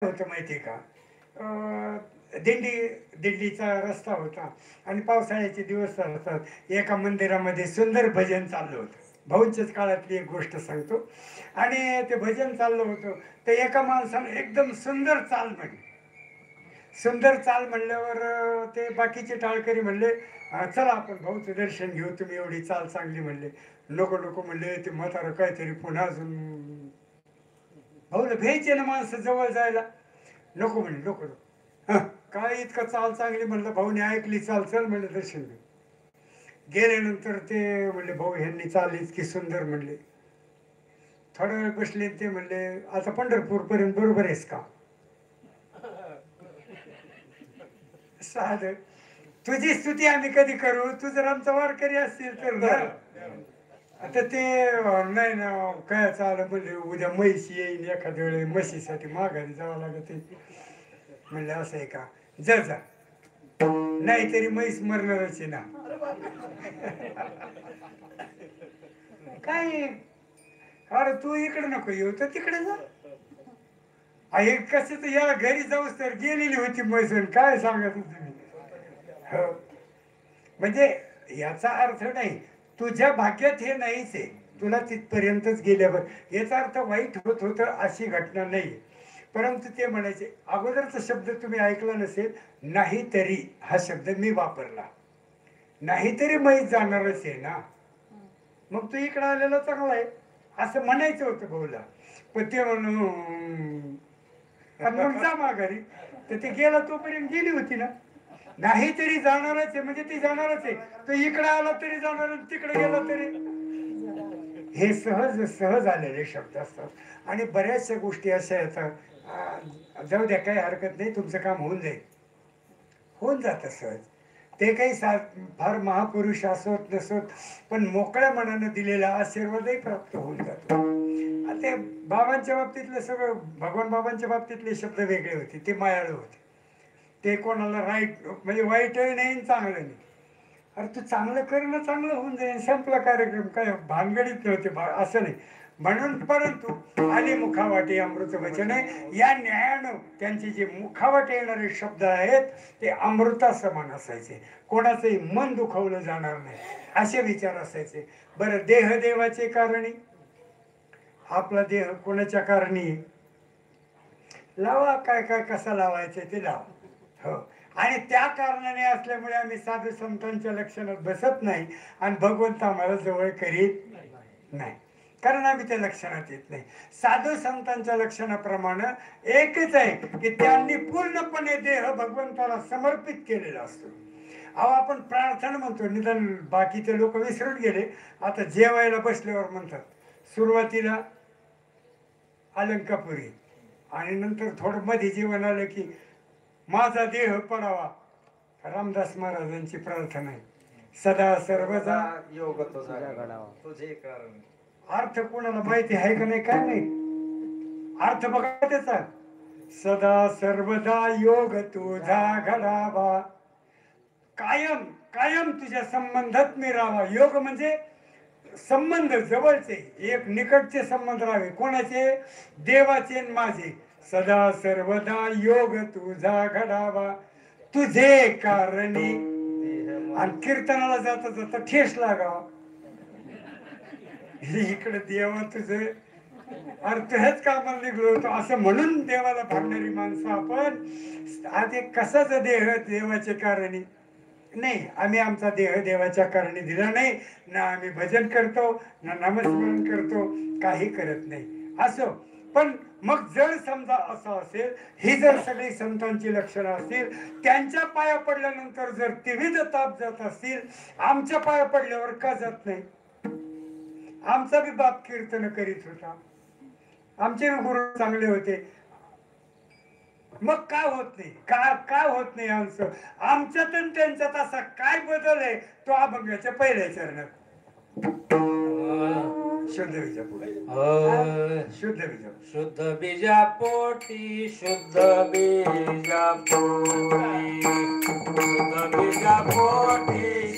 होतं माहिती आहे का? दिंडी दिंडीचा रस्ता होता आणि पावसाळ्याचे दिवस असतात. एका मंदिरामध्ये सुंदर भजन चाललं होतं. भाऊंच्याच काळातली एक गोष्ट सांगतो. आणि ते भजन चाललं होतं, तर एका माणसानं एकदम सुंदर चाल म्हणली. सुंदर चाल म्हणल्यावर ते बाकीचे टाळकरी म्हणले, चला आपण भाऊचं दर्शन घेऊ, तुम्ही एवढी चाल चांगली म्हणले. नको नको म्हणले, ते म्हातारं काहीतरी पुन्हा अजून भाऊला भ्यायचे ना माणसं जवळ जायला. नको म्हणले, नको नको. हं, काय इतकं चाल चांगली म्हणलं, भाऊने ऐकली चाल, चल म्हणलं दर्शन घेऊ. गेल्यानंतर ते म्हणले, भाऊ ह्यांनी चाल इतकी सुंदर म्हणले. थोडा वेळ बसले ते म्हणले, आता पंढरपूर पर्यंत बरोबर आहेस का? साध तुझी स्तुती आम्ही कधी करू, तू जर आमचा वारकरी असतील तर ना. आता ते नाही ना, काय चाल म्हणले, उद्या म्हैस येईल, एखाद्या वेळेस म्हशीसाठी माघारी जावं लागत. म्हणलं असं आहे का? जा जा, नाहीतरी म्हैस मरणारच आहे ना. काय अरे तू इकडे नको येऊ, तर तिकडे जा. आहे कसं, तर या घरी जाऊस तर गेलेली होती म्हैस, काय सांगत तुम्ही. हो, म्हणजे याचा अर्थ नाही तुझ्या भाग्यात हे नाहीच आहे, तुला तिथपर्यंतच गेल्यावर. याचा अर्थ वाईट होत होतं अशी घटना नाही. परंतु ते म्हणायचे, अगोदरचा शब्द तुम्ही ऐकला नसेल, नाहीतरी हा शब्द मी वापरला. नाहीतरी म्हैस जाणारच आहे ना, मग तू इकडं आलेला चांगला आहे असं म्हणायचं होतं भाऊला. पण ते म्हणून मग जा माघारी. तर ते गेला तोपर्यंत गेली होती ना. नाही तरी जाणारच आहे म्हणजे ती जाणारच आहे. तो इकडे आला तरी जाणार, तिकडे गेला तरी. हे सहज सहज आलेले शब्द असतात आणि बऱ्याचशा गोष्टी अशा येतात. जाऊ द्या, काही हरकत नाही, तुमचं काम होऊन जाईल. होऊन जातं सहज. ते काही फार महापुरुष असोत नसोत, पण मोकळ्या मनानं दिलेला आशीर्वादही प्राप्त होऊन जातो. ते बाबांच्या बाबतीतलं सगळं, भगवान बाबांच्या बाबतीतले शब्द वेगळे होते, ते मायाळू होते. ते कोणाला राईट म्हणजे वाईटही नाही चांगलं नाही. अरे तू चांगलं कर ना, चांगलं होऊन जाईल, संपला कार्यक्रम. काय भानगडीत नव्हते असं नाही. म्हणून परंतु आले मुखावाटे अमृत वचन आहे, या न्यायानं त्यांचे जे मुखावाटे येणारे शब्द आहेत ते अमृता समान असायचे. कोणाचंही मन दुखवलं जाणार नाही असे विचार असायचे. बरं, देह देवाचे कारणी, आपला देह कोणाच्या कारणी? लावा, काय काय कसा लावायचं ते लावा. हो, आणि त्या कारणाने असल्यामुळे आम्ही साधू संतांच्या लक्षणात बसत नाही आणि भगवंत आम्हाला जवळ करीत नाही, कारण आम्ही त्या लक्षणात येत नाही. साधू संतांच्या लक्षणाप्रमाणे एकच आहे की त्यांनी पूर्णपणे देह भगवंताला समर्पित केलेला असतो. अहो, आपण प्रार्थना म्हणतो, निदान बाकीचे लोक विसरून गेले. आता जेवायला बसल्यावर म्हणतात, सुरुवातीला अलंकापुरी आणि नंतर थोडं मध्ये जेवण आलं की माझा देह पडावा. रामदास महाराजांची प्रार्थना आहे, सदा सर्वदा योग तुझा घडावा तुझे कारण. अर्थ कोणाला माहिती आहे का नाही काय नाही, अर्थ बघा त्याचा. सदा सर्वदा योग तुझा घडावा, कायम कायम तुझ्या संबंधात मी राहावा. योग म्हणजे संबंध जवळचे, एक निकटचे संबंध राहावे. कोणाचे? देवाचे आणि माझे. सदा सर्वदा योग तुझा घडावा तुझे कारणी. आणि कीर्तनाला जाता जाता ठेस लागावा, इकडे देवा तुझे, अरे तुझ्याच कामाला निघलो होतो असं म्हणून देवाला भागणारी माणसं आपण. आता कसाच देह देवाचे कारणी नाही. आम्ही आमचा देह देवाच्या कारणी दिला नाही ना. आम्ही भजन करतो ना नामस्मरण करतो, काही करत नाही असं. पण मग जर समजा असं असेल, ही जर सगळी संतांची लक्षणं असतील, त्यांच्या पाया पडल्यानंतर जर त्रिविध ताप जात असतील, आमच्या पाया पडल्यावर का जात नाही? आमचा बी बाप कीर्तन करीत होता, आमचे गुरु चांगले होते, मग का होत नाही? का होत नाही आमचं? आमच्यात आणि त्यांच्यात असा काय बदल आहे तो अभंगाच्या पहिल्या चरणात. शुद्ध बीजा पोटी, शुद्ध बीजा, शुद्ध बीजा पोटी, शुद्ध बीजा पोटी, शुद्ध बीजा पोटी.